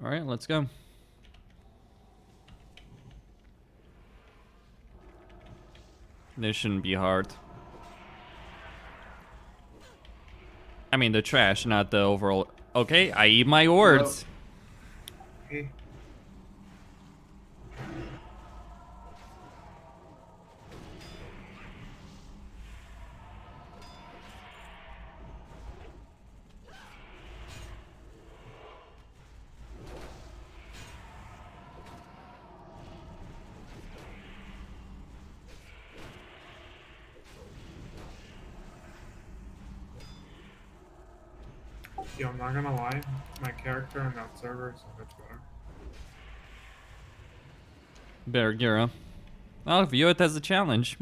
Alright, let's go. This shouldn't be hard. I mean, the trash, not the overall. Okay, I eat my words. Okay. Yeah, I'm not gonna lie, my character on that server is so much better. Better gear, huh? I'll view it as a challenge.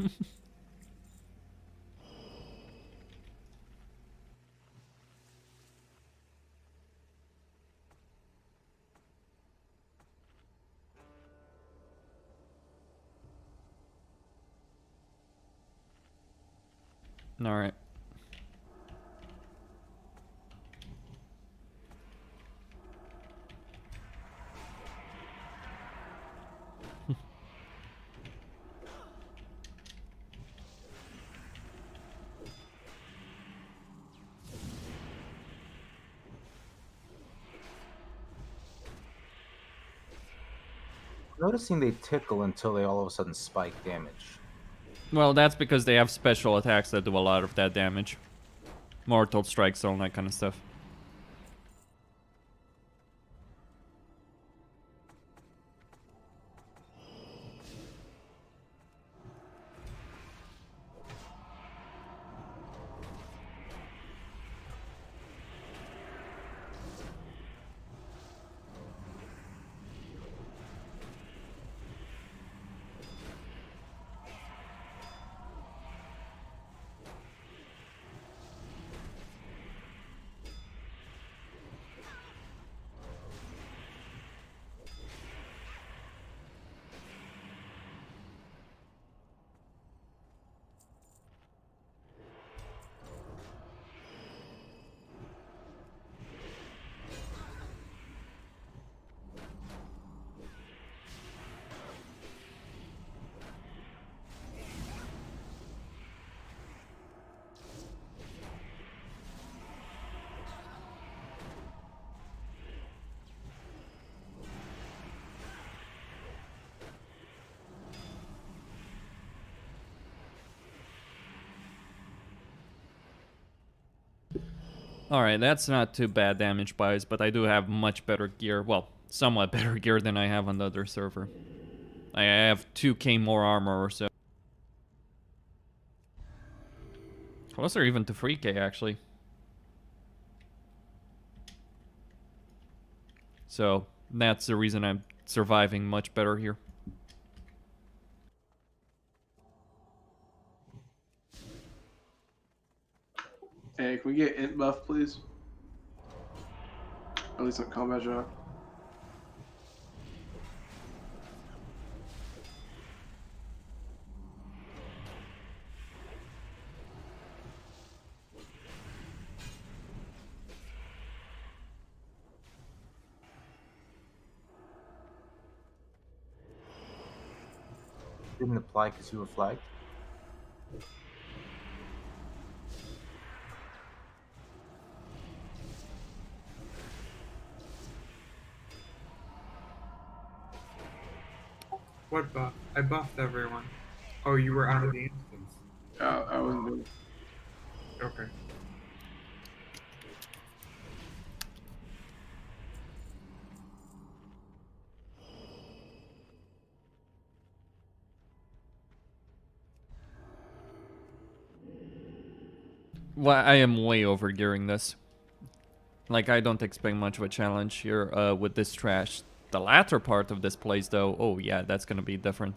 Alright. Noticing they tickle until they all of a sudden spike damage. Well, that's because they have special attacks that do a lot of that damage. Mortal strikes, all that kind of stuff. Alright, that's not too bad damage-wise, but I do have much better gear. Well, somewhat better gear than I have on the other server. I have 2k more armor or so. Closer even to 3k, actually. So, that's the reason I'm surviving much better here. Hey, can we get int buff, please? At least on combat shot. Didn't apply because you were flagged. What buff? I buffed everyone. Oh, you were out of the instance. I wasn't doing it. Okay. Well, I am way overgearing this. Like, I don't expect much of a challenge here with this trash. The latter part of this place, though, oh yeah, that's gonna be different.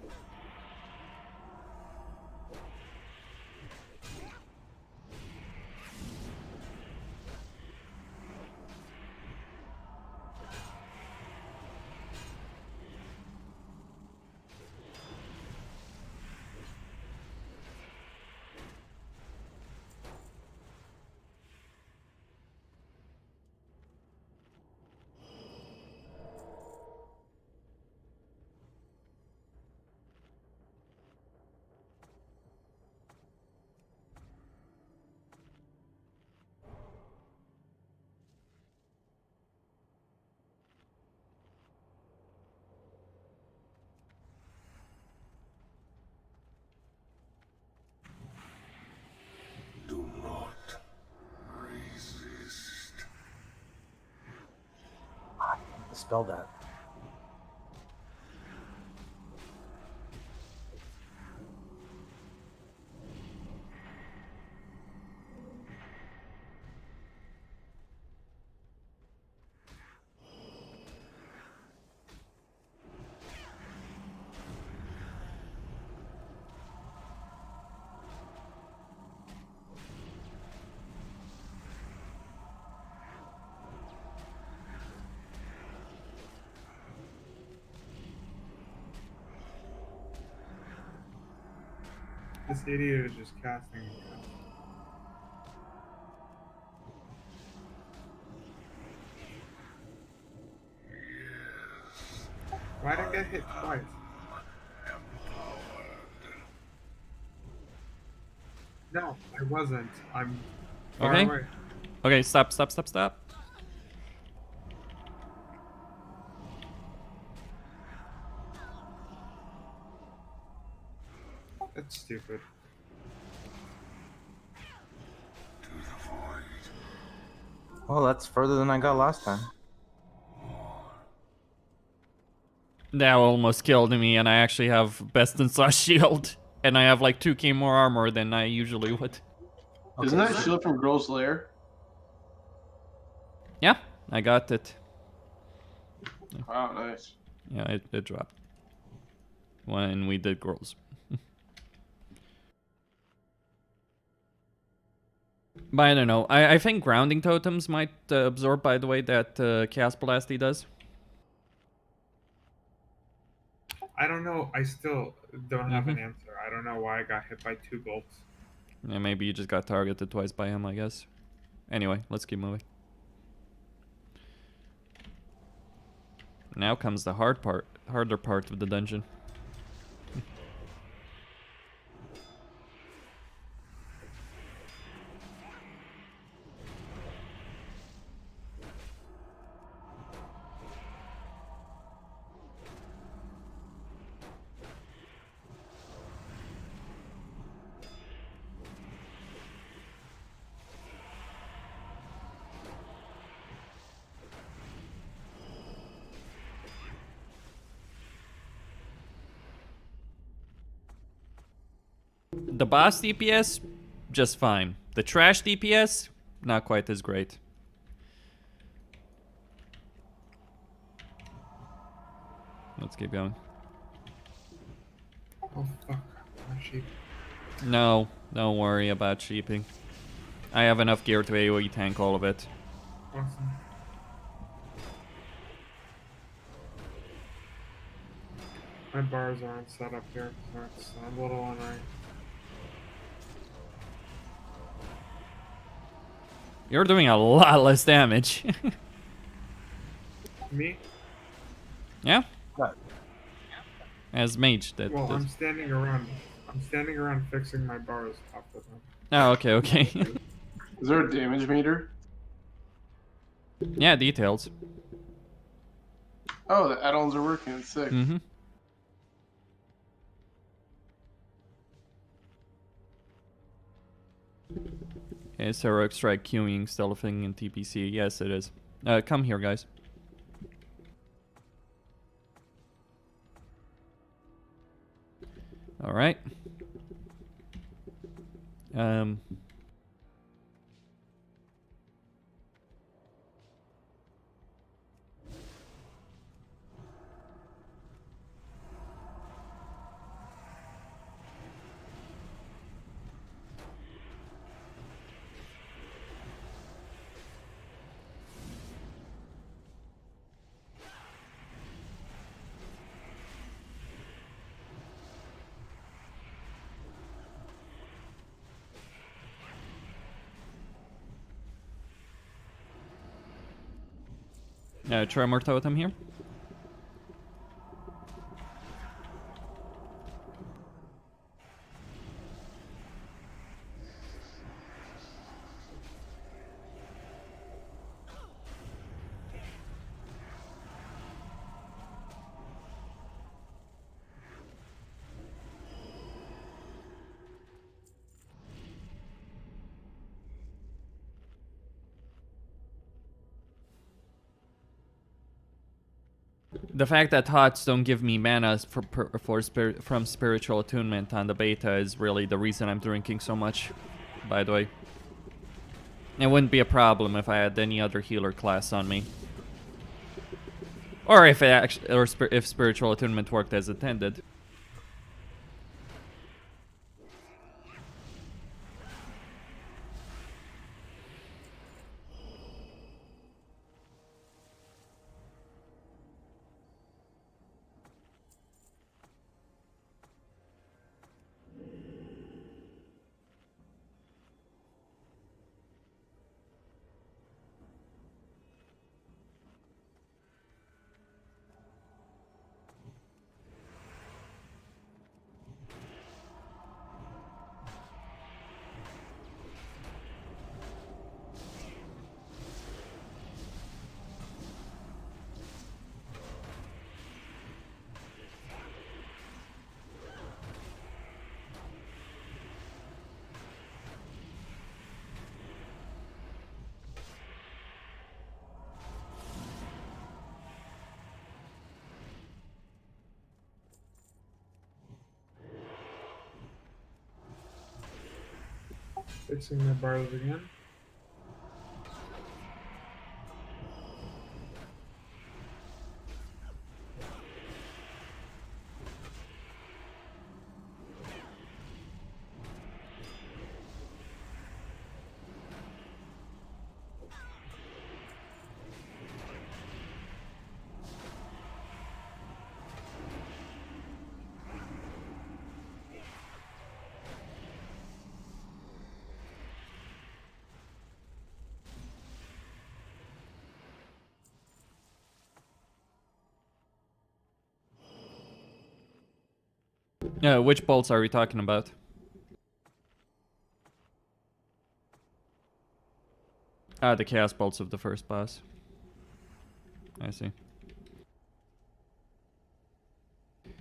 Dispel that. This idiot is just casting. Why'd I get hit twice? No, I wasn't. I'm far Okay. away. Okay, stop, stop, stop, stop. That's stupid. Well, that's further than I got last time. That almost killed me, and I actually have best in slash shield. And I have like 2k more armor than I usually would. Isn't that shield from Girl's Lair? Yeah, I got it. Wow, nice. Yeah, it dropped. When we did girls. But I don't know. I think grounding totems might absorb by the way that Chaos Blasty does. I don't know. I still don't have an answer. I don't know why I got hit by 2 bolts. Yeah, maybe you just got targeted twice by him, I guess. Anyway, let's keep moving. Now comes the harder part of the dungeon. The boss DPS, just fine. The trash DPS, not quite as great. Let's keep going. Oh fuck, my sheep. No, don't worry about sheeping. I have enough gear to AoE tank all of it. Awesome. My bars aren't set up here, so it's a little annoying. You're doing a lot less damage. Me? Yeah? What? As mage, that Well, does. I'm standing around fixing my bars up with them. Oh, okay, okay. Is there a damage meter? Yeah, details. Oh, the add-ons are working. It's sick. Mm-hmm. Is Heroic Strike queuing still a thing in TPC? Yes, it is. Come here, guys. All right. Tremor Totem here. The fact that thoughts don't give me mana from spiritual attunement on the beta is really the reason I'm drinking so much, by the way. It wouldn't be a problem if I had any other healer class on me. Or if if spiritual attunement worked as intended. Fixing the bars again. Which bolts are we talking about? Ah, the chaos bolts of the first boss. I see.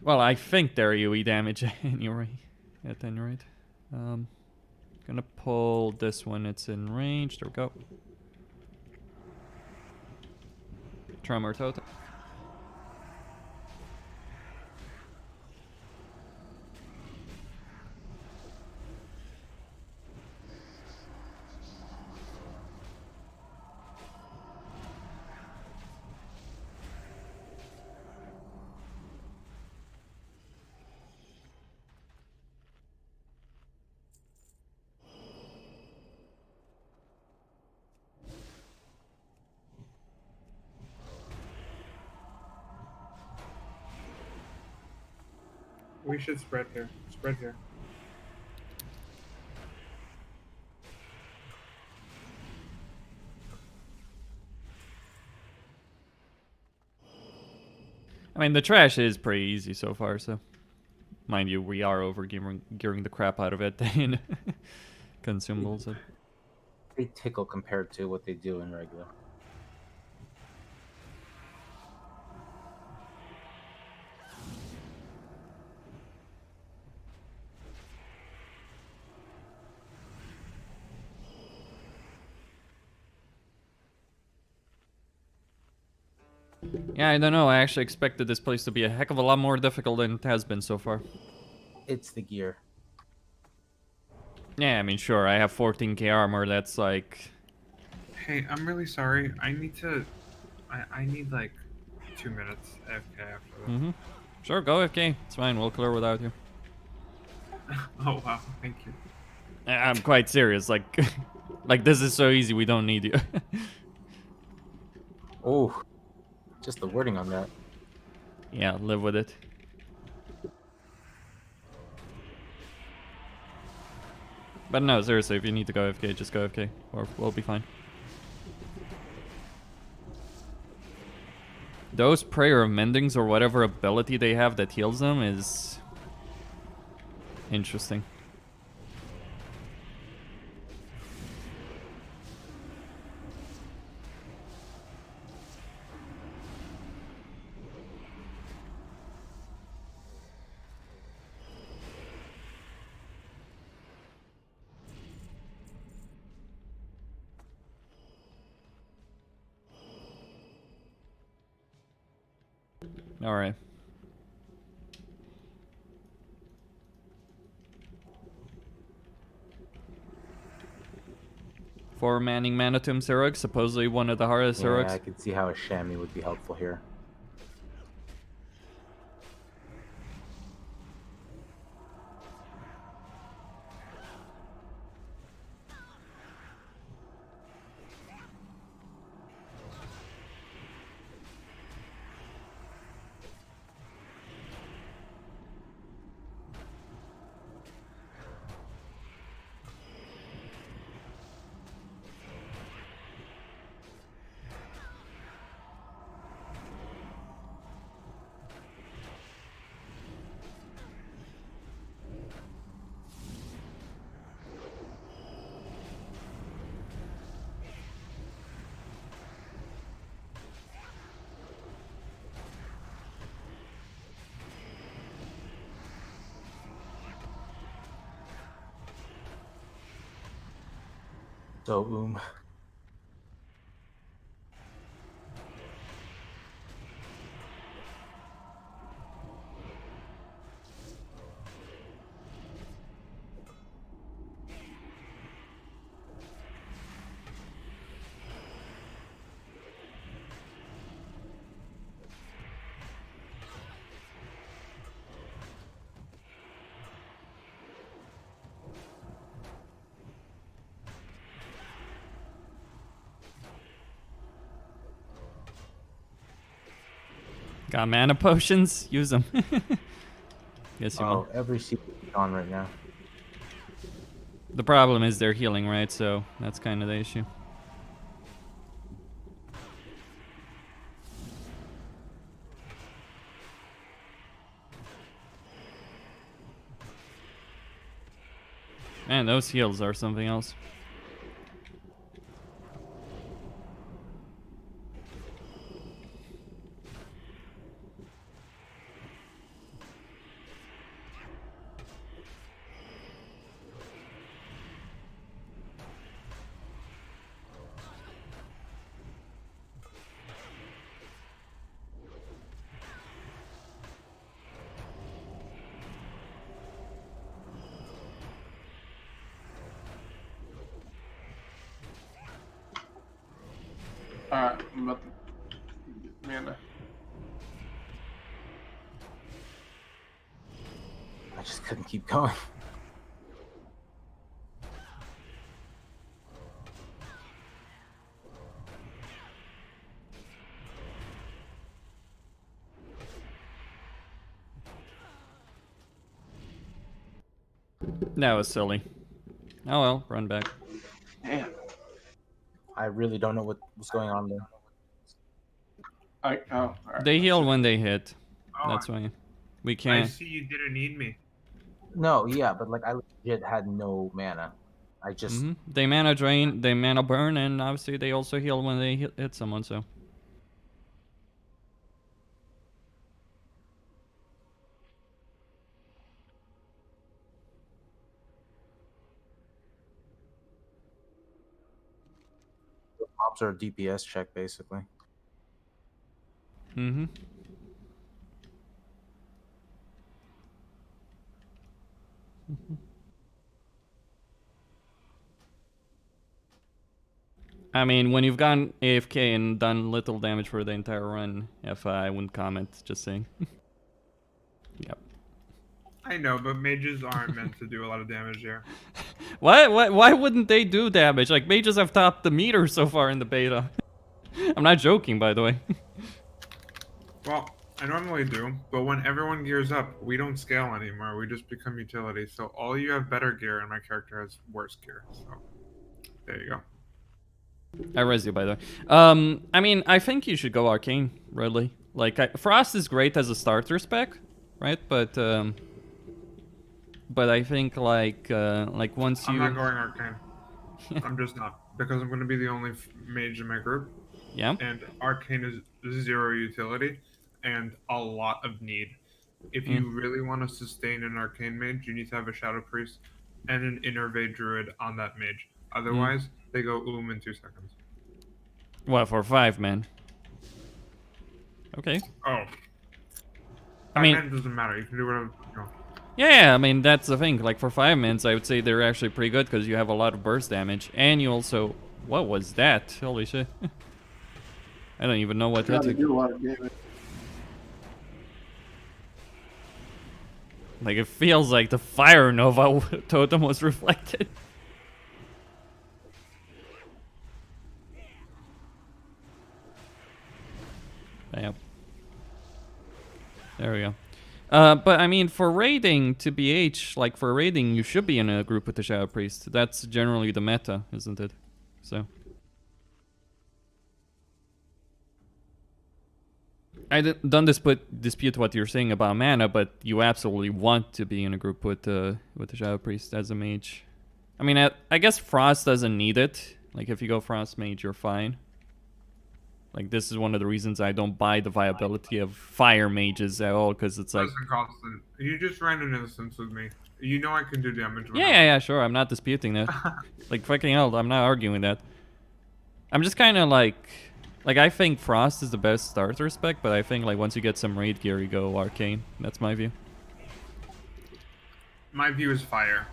Well, I think they're AoE damage anyway. At any rate. Gonna pull this one, it's in range. There we go. Tremor totem. We should spread here. Spread here. I mean, the trash is pretty easy so far, so... Mind you, we are gearing the crap out of it in consumables. They tickle compared to what they do in regular. Yeah, I don't know. I actually expected this place to be a heck of a lot more difficult than it has been so far. It's the gear. Yeah, I mean, sure, I have 14k armor, that's like... Hey, I'm really sorry. I need to... I need like 2 minutes AFK after this. Sure, go AFK. It's fine, we'll clear without you. Oh wow, thank you. I'm quite serious, like... like, this is so easy, we don't need you. Oh, just the wording on that. Yeah, live with it. But no, seriously, if you need to go AFK, just go AFK, or we'll be fine. Those Prayer of Mendings, or whatever ability they have that heals them, is... interesting. Alright. For manning Mana Tomb Zerug, supposedly one of the hardest Yeah, Zerugs. I could see how a chamois would be helpful here. So, Got mana potions? Use them. Guess you oh, will. every seat is on right now. The problem is they're healing, right? So that's kind of the issue. Man, those heals are something else. Alright, I'm about to mana. I just couldn't keep going. That was silly. Oh well, run back. Damn. I really don't know what was going on there. Oh, alright. They heal when they hit. Oh, That's why we I can't. see you didn't need me. No, yeah, but like I legit had no mana. I just They mana drain, they mana burn, and obviously they also heal when they hit someone. So mobs are a DPS check basically. I mean, when you've gone AFK and done little damage for the entire run, I wouldn't comment. Just saying. Yep. I know, but mages aren't meant to do a lot of damage here. Why wouldn't they do damage? Like, mages have topped the meter so far in the beta. I'm not joking, by the way. Well, I normally do, but when everyone gears up, we don't scale anymore. We just become utility. So all you have better gear, and my character has worse gear. So there you go. I res you, by the way. I mean, I think you should go Arcane, really. Like, Frost is great as a starter spec, right? But I think, like once I'm you... not going Arcane. I'm just not. Because I'm going to be the only mage in my group. Yeah. And Arcane is 0 utility and a lot of need. If you really want to sustain an Arcane mage, you need to have a Shadow Priest and an Innervate Druid on that mage. Otherwise, they go in 2 seconds. What, for 5, man? Okay. Oh. I mean, man doesn't matter. You can do whatever. You know. yeah, I mean, that's the thing. Like, for 5 minutes, I would say they're actually pretty good because you have a lot of burst damage. And you also... What was that? Holy shit. I don't even know what that Gotta do a lot of damage. Like, it feels like the Fire Nova totem was reflected. Yep. There we go. But I mean, for raiding to BH, like for raiding, you should be in a group with the Shadow Priest. That's generally the meta, isn't it? So. I don't dispute what you're saying about mana, but you absolutely want to be in a group with the Shadow Priest as a mage. I mean, I guess Frost doesn't need it. Like, if you go Frost mage, you're fine. Like, this is one of the reasons I don't buy the viability of fire mages at all, because it's like... Doesn't cost them. You just ran an innocence with me. You know I can do damage. Yeah, sure. I'm not disputing that. Like, fucking hell, I'm not arguing that. I'm just kind of like... Like, I think Frost is the best starter spec, but I think, like, once you get some raid gear, you go Arcane. That's my view. My view is fire.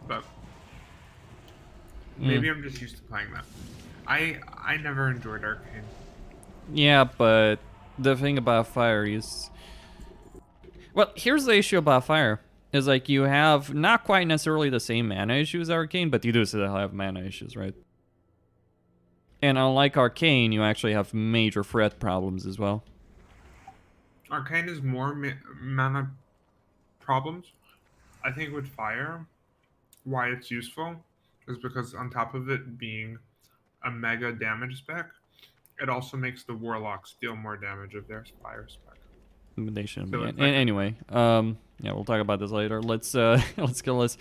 But... Maybe I'm just used to playing that. I never enjoyed Arcane. Yeah, but the thing about fire is... Well, here's the issue about fire. Is like you have not quite necessarily the same mana issues as Arcane, but you do still have mana issues, right? And unlike Arcane, you actually have major threat problems as well. Arcane is more mana problems. I think with fire, why it's useful is because on top of it being a mega damage spec, it also makes the warlocks deal more damage if there's fire spec. They shouldn't So be. it's like- Anyway, yeah, we'll talk about this later. Let's let's kill this.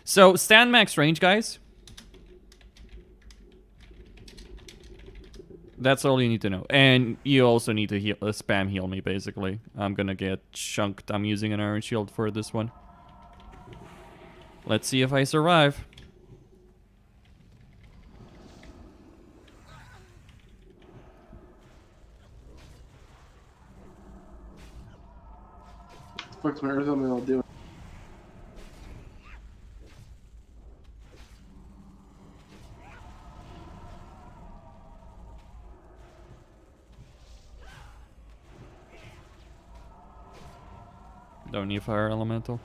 So stand max range, guys. That's all you need to know. And you also need to heal, spam heal me, basically. I'm gonna get chunked. I'm using an iron shield for this one. Let's see if I survive. Fuck's my earth element, I'll do it. Don't need fire elemental.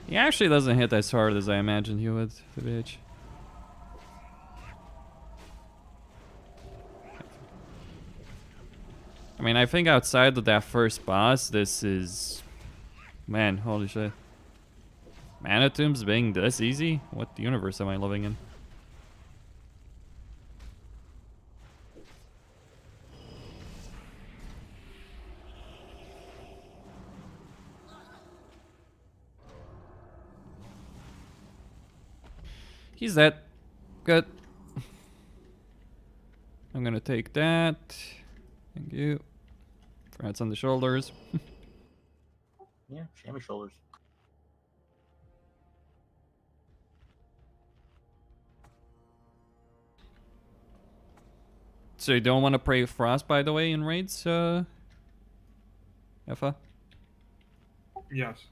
He actually doesn't hit as hard as I imagined he would, the bitch. I mean, I think outside of that first boss, this is... Man, holy shit. Mana Tombs being this easy? What universe am I living in? He's dead. Good. I'm gonna take that. Thank you. Rats on the shoulders. Yeah, chamois shoulders. So you don't want to pray Frost, by the way, in raids, Effa? Yes.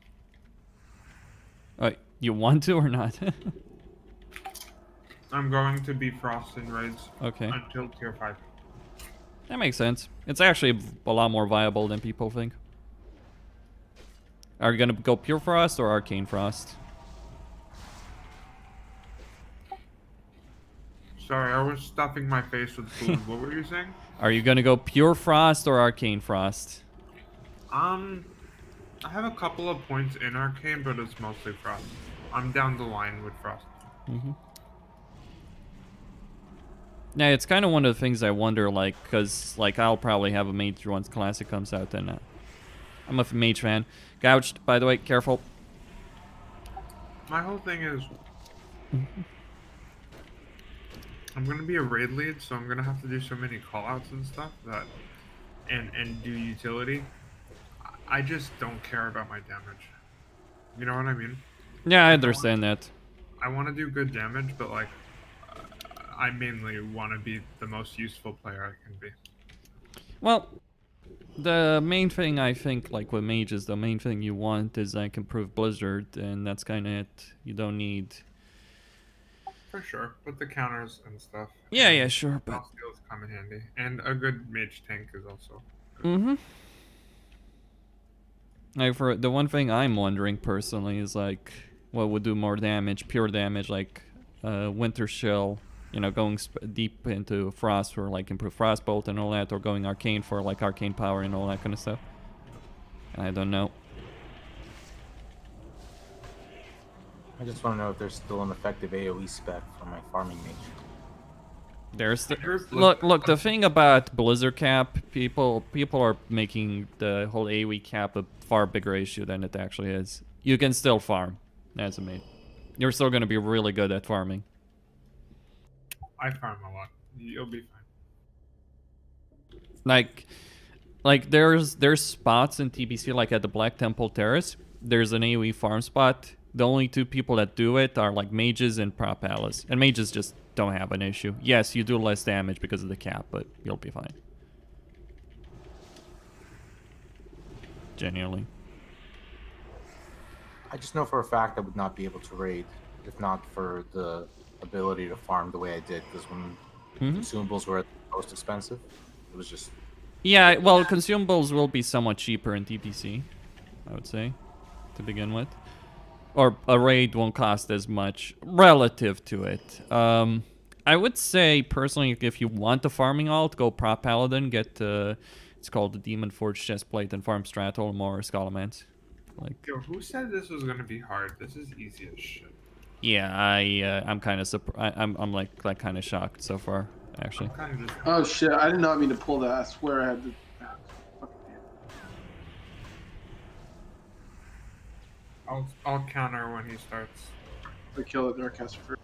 You want to or not? I'm going to be Frost in raids Okay. until tier 5. That makes sense. It's actually a lot more viable than people think. Are you gonna go Pure Frost or Arcane Frost? Sorry, I was stuffing my face with food. What were you saying? Are you gonna go Pure Frost or Arcane Frost? I have a couple of points in Arcane, but it's mostly Frost. I'm down the line with Frost. Mm-hmm. Yeah, it's kind of one of the things I wonder, like, because, like, I'll probably have a mage once Classic comes out, and I'm a mage fan. Gouged, by the way, careful. My whole thing is... I'm going to be a raid lead, so I'm going to have to do so many callouts and stuff that... And do utility. I just don't care about my damage. You know what I mean? Yeah, I understand that. I want to do good damage, but, like... I mainly want to be the most useful player I can be. Well, The main thing I think, like with mages, the main thing you want is like improve Blizzard, and that's kind of it. You don't need. For sure, but the counters and stuff. Yeah, and yeah, sure, but. house steals come in handy, and a good mage tank is also. Mm-hmm. Like for the one thing I'm wondering personally is like what would do more damage, pure damage, like Winter Shell, you know, going deep into Frost for like improve Frostbolt and all that, or going Arcane for like Arcane Power and all that kind of stuff. I don't know. I just want to know if there's still an effective AoE spec for my farming mage. There's the look. The thing about Blizzard Cap, people are making the whole AoE cap a far bigger issue than it actually is. You can still farm as a mate. You're still gonna be really good at farming. I farm a lot. You'll be fine. Like there's spots in TBC like at the Black Temple Terrace. There's an AoE farm spot. The only two people that do it are like mages and prop Alice. And mages just don't have an issue. Yes, you do less damage because of the cap, but you'll be fine. Genuinely. I just know for a fact I would not be able to raid if not for the ability to farm the way I did. Because when consumables were the most expensive, it was just... Yeah, well, consumables will be somewhat cheaper in TPC, I would say, to begin with. Or a raid won't cost as much relative to it. I would say, personally, if you want the farming alt, go Prop Paladin, get, it's called the Demon Forge Chestplate, and farm Strato more Scholomance. Like, yo, who said this was gonna be hard? This is easy as shit. Yeah, I'm kind of I'm like kind of shocked so far, actually. Oh shit! I did not mean to pull that. I swear I had to. I'll counter when he starts. I kill the Darkcaster first.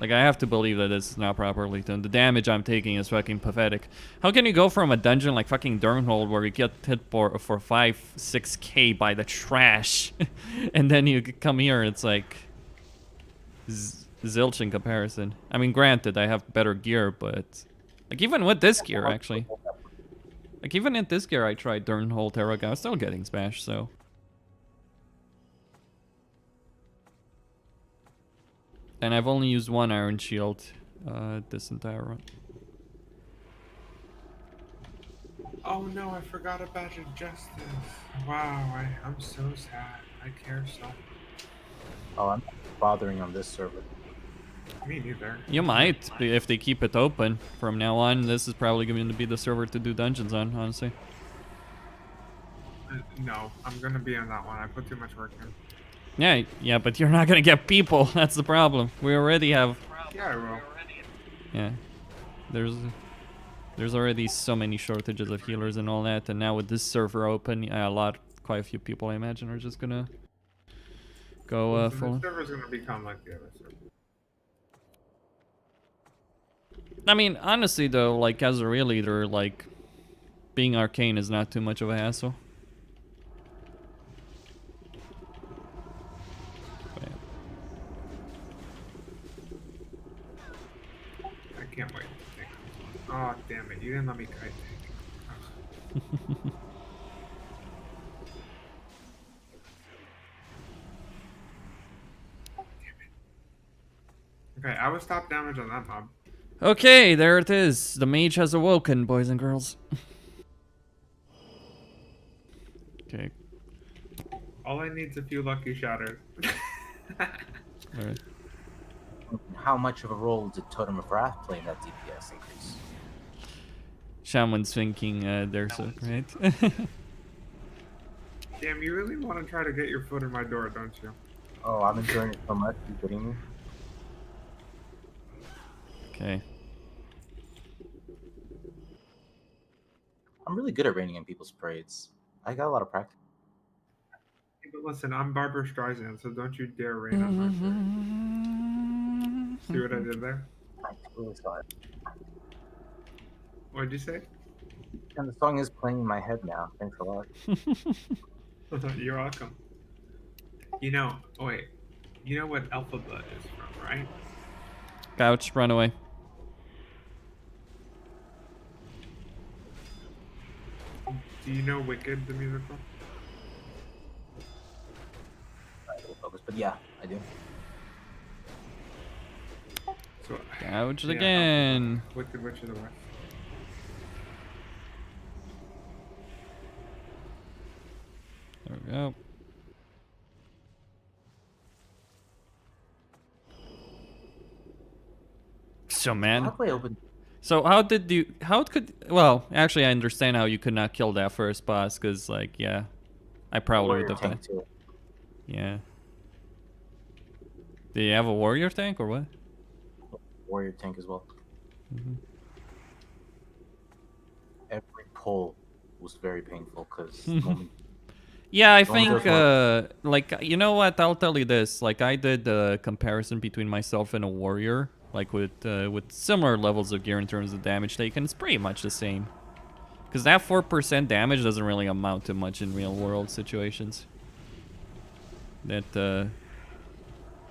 Like, I have to believe that this is not properly done. The damage I'm taking is fucking pathetic. How can you go from a dungeon like fucking Durnhold where you get hit for 5-6k by the trash, and then you come here and it's like zilch in comparison. I mean, granted, I have better gear, but like even with this gear, actually, like even in this gear, I tried Durnhold Terraga. I was still getting smashed, so. And I've only used one Iron Shield this entire run. Oh no, I forgot a badge of justice. Wow, I'm so sad. I care so. Oh, I'm bothering on this server. Me neither. You might, if they keep it open. From now on, this is probably going to be the server to do dungeons on, honestly. No, I'm gonna be on that one. I put too much work in. Yeah, but you're not gonna get people. That's the problem. We already have. Yeah, I will. Yeah, there's already so many shortages of healers and all that, and now with this server open, yeah, quite a few people, I imagine, are just gonna go full. This server's gonna become like the other server. I mean, honestly though, like as a real leader, like being arcane is not too much of a hassle. I can't wait. Oh, damn it. You didn't let me kite tank. Okay, I was top damage on that mob. Okay, there it is. The mage has awoken, boys and girls. Okay. All I need is a few lucky shatters. Alright. How much of a role did Totem of Wrath play in that DPS increase? Shaman's thinking there's a right. Damn, you really want to try to get your foot in my door, don't you? Oh, I'm enjoying it so much. You kidding me? Okay. I'm really good at reining in people's parades. I got a lot of practice. Hey, but listen, I'm Barbara Streisand, so don't you dare rain on my parade. See what I did there? I totally saw it. What'd you say? And the song is playing in my head now. Thanks a lot. You're welcome. You know, wait. You know what Alpha Blood is from, right? Couch, run away. Do you know Wicked, the musical? Focus, but yeah, I do. So, Couch yeah, again. Wicked Witch of the West. There we go. So man, How do I open? so how did you? How could? Well, actually, I understand how you could not kill that first boss, cause like, yeah, I probably Warrior would have tank done. too. Yeah. Do you have a warrior tank or what? Warrior tank as well. Mm-hmm. Every pull was very painful because Yeah, I Don't think, go like, you know what? I'll tell you this. Like, I did a comparison between myself and a warrior, like with similar levels of gear in terms of damage taken. It's pretty much the same. Because that 4% damage doesn't really amount to much in real world situations. That,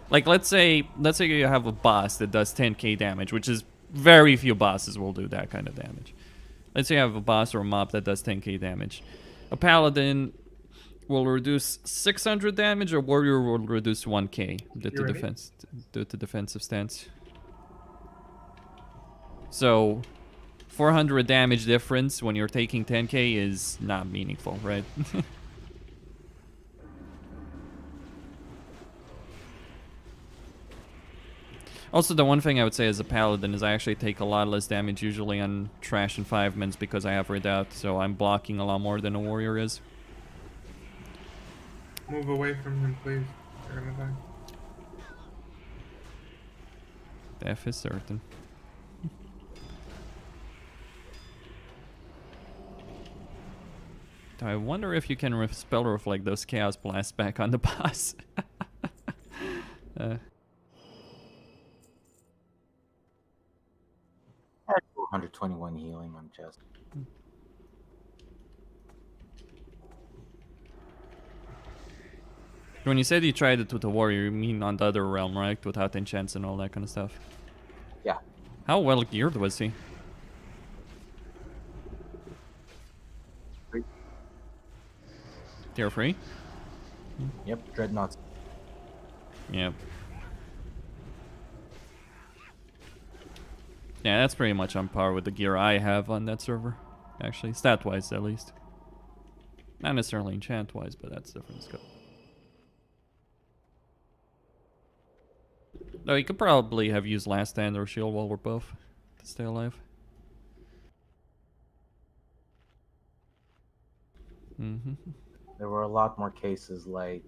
like, let's say you have a boss that does 10k damage, which is very few bosses will do that kind of damage. Let's say you have a boss or a mob that does 10k damage. A paladin will reduce 600 damage, a warrior will reduce 1k due to defensive stance. So 400 damage difference when you're taking 10k is not meaningful, right? Also, the one thing I would say as a paladin is I actually take a lot less damage usually on trash and 5-mins because I have redoubt, so I'm blocking a lot more than a warrior is. Move away from him, please. You're gonna die. Death is certain. I wonder if you can spell reflect those chaos blasts back on the boss. 121 healing on chest. When you said you tried it with a warrior, you mean on the other realm, right? Without enchants and all that kind of stuff. Yeah. How well geared was he? Tier 3? Yep, dreadnoughts. Yep. Yeah, that's pretty much on par with the gear I have on that server. Actually, stat-wise at least. Not necessarily enchant-wise, but that's different scope. Though you could probably have used Last Stand or Shield while we're both to stay alive. Mm-hmm. There were a lot more cases like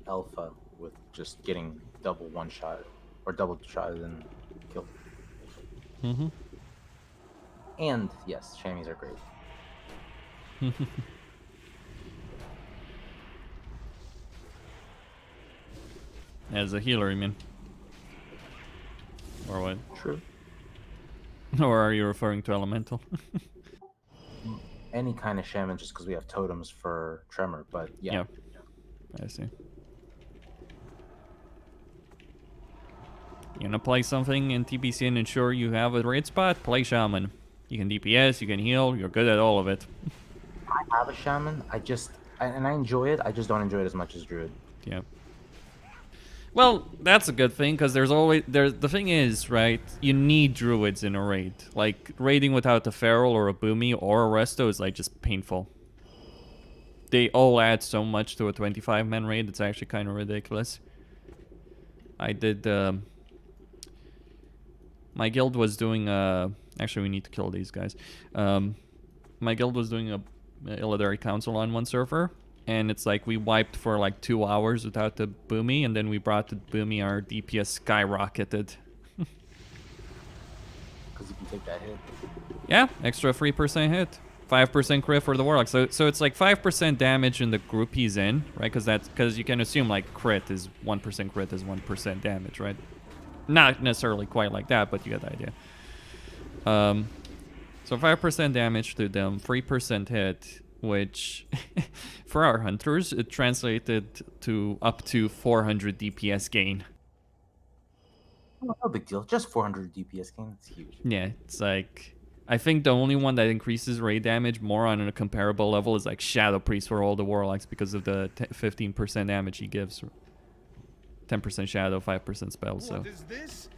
Alpha with just getting double one-shot or double shot and killed. Mm-hmm. And yes, chamois are great. As a healer, you mean? Or what? True. Or are you referring to elemental? Any kind of shaman, just because we have totems for tremor, but yeah. I see. You wanna play something in TPC and ensure you have a raid spot? Play shaman. You can DPS, you can heal, you're good at all of it. I have a shaman. I enjoy it. I just don't enjoy it as much as druid. Yeah. Well, that's a good thing, because the thing is, right, you need druids in a raid. Like, raiding without a feral or a boomy or a resto is, like, just painful. They all add so much to a 25-man raid, it's actually kind of ridiculous. I did, my guild was doing, actually we need to kill these guys. My guild was doing a Illidary Council on one server. And it's like we wiped for like 2 hours without the boomy, and then we brought the boomy, our DPS skyrocketed. Because you can take that hit. Yeah, extra 3% hit. 5% crit for the Warlock. So it's like 5% damage in the group he's in, right? Because you can assume like crit is 1% crit is 1% damage, right? Not necessarily quite like that, but you get the idea. So 5% damage to them, 3% hit, which for our hunters, it translated to up to 400 DPS gain. Oh, no big deal. Just 400 DPS gain. That's huge. Yeah, it's like... I think the only one that increases raid damage more on a comparable level is like Shadow Priest for all the Warlocks because of the 15% damage he gives. 10% Shadow, 5% spell, so... What is this?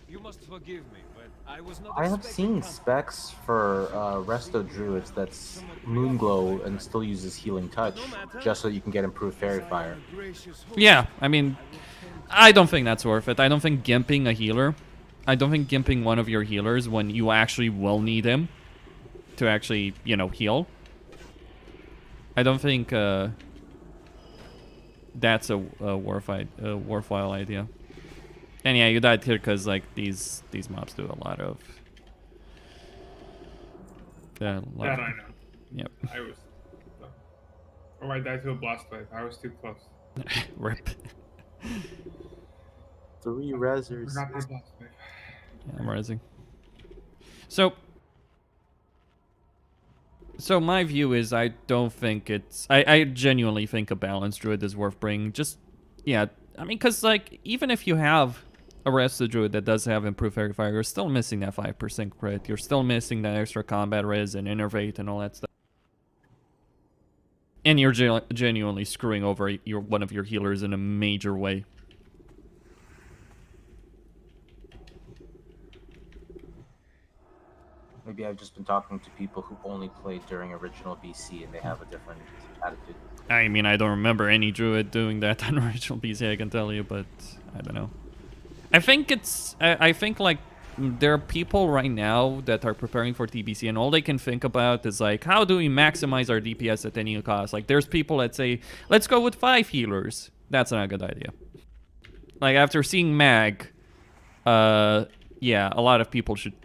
You must forgive me, but I was not I have expecting seen company. specs for Resto Druids that's Moonglow and still uses Healing Touch, just so you can get improved Fairy Fire. Yeah, I mean... I don't think that's worth it. I don't think gimping a healer... I don't think gimping one of your healers when you actually will need him to actually, you know, heal. I don't think that's a worthwhile idea. And yeah, you died here because like these mobs do a lot of. That I know. Yep. I was. Oh, I died to a blast wave. I was too close. Rip. 3 rezzers. Forgot the blast wave. Yeah, I'm rising. So my view is I don't think it's... I genuinely think a balanced druid is worth bringing. Just, yeah, I mean, because, like, even if you have a rested druid that does have improved fairy fire, you're still missing that 5% crit. You're still missing that extra combat res and innervate and all that stuff. And you're genuinely screwing over one of your healers in a major way. Maybe I've just been talking to people who only played during original BC and they have a different attitude. I mean, I don't remember any druid doing that on original BC, I can tell you, but I don't know. I think it's... I think, like, there are people right now that are preparing for TBC and all they can think about is, like, how do we maximize our DPS at any cost? Like, there's people that say, let's go with 5 healers. That's not a good idea. Like, after seeing Mag, yeah, a lot of people should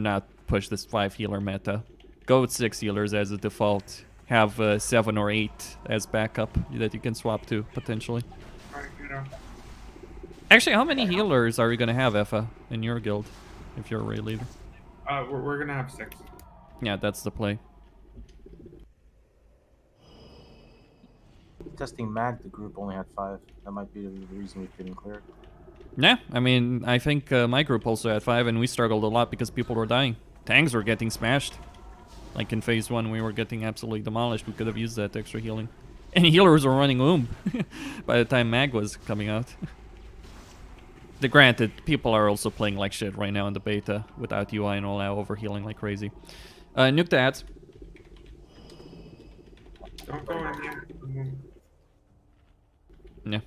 not push this 5 healer meta. Go with 6 healers as a default. Have 7 or 8 as backup that you can swap to, potentially. Alright, you know. Actually, how many healers are you going to have, Effa, in your guild, if you're a raid leader? We're gonna have 6. Yeah, that's the play. Testing Mag, the group only had 5. That might be the reason we couldn't clear it. Yeah, I mean, I think my group also had 5, and we struggled a lot because people were dying. Tanks were getting smashed. Like in phase 1, we were getting absolutely demolished. We could have used that extra healing. And healers were running Loom by the time Mag was coming out. Granted, people are also playing like shit right now in the beta without UI and all that, overhealing like crazy. Nuke the ads. Don't go in yet. Yeah.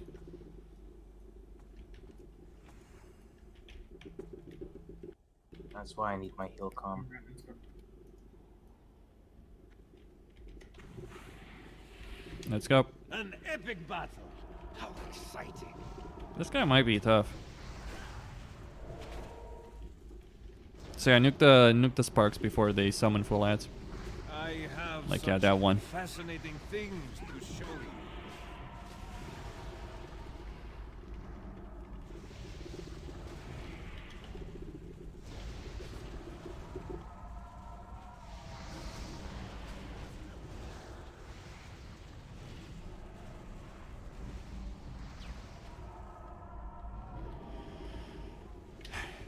That's why I need my heal com. Let's go. An epic battle. How exciting. This guy might be tough. So yeah, nuke the sparks before they summon full ads. I have Like, yeah, such that one. fascinating things to show you.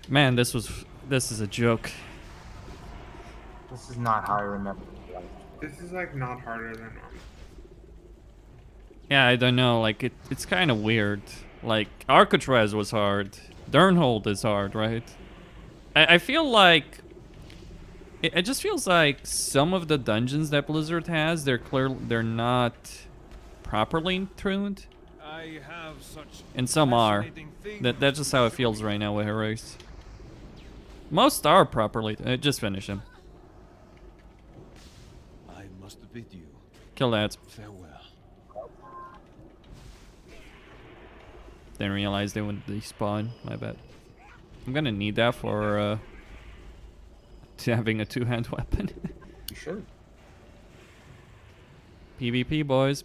Man, this is a joke. This is not how I remember it. This is like not harder than normal. Yeah, I don't know. Like it's kind of weird. Like Arcatraz was hard. Durnhold is hard, right? I feel like it just feels like some of the dungeons that Blizzard has, they're not properly tuned, I have such and some are. fascinating things. That's just how it feels right now with Heroics. Most are properly. Just finish him. I must bid you Kill that. farewell. Didn't realize they wouldn't despawn. My bad. I'm gonna need that for having a 2-hand weapon. You should. PvP, boys.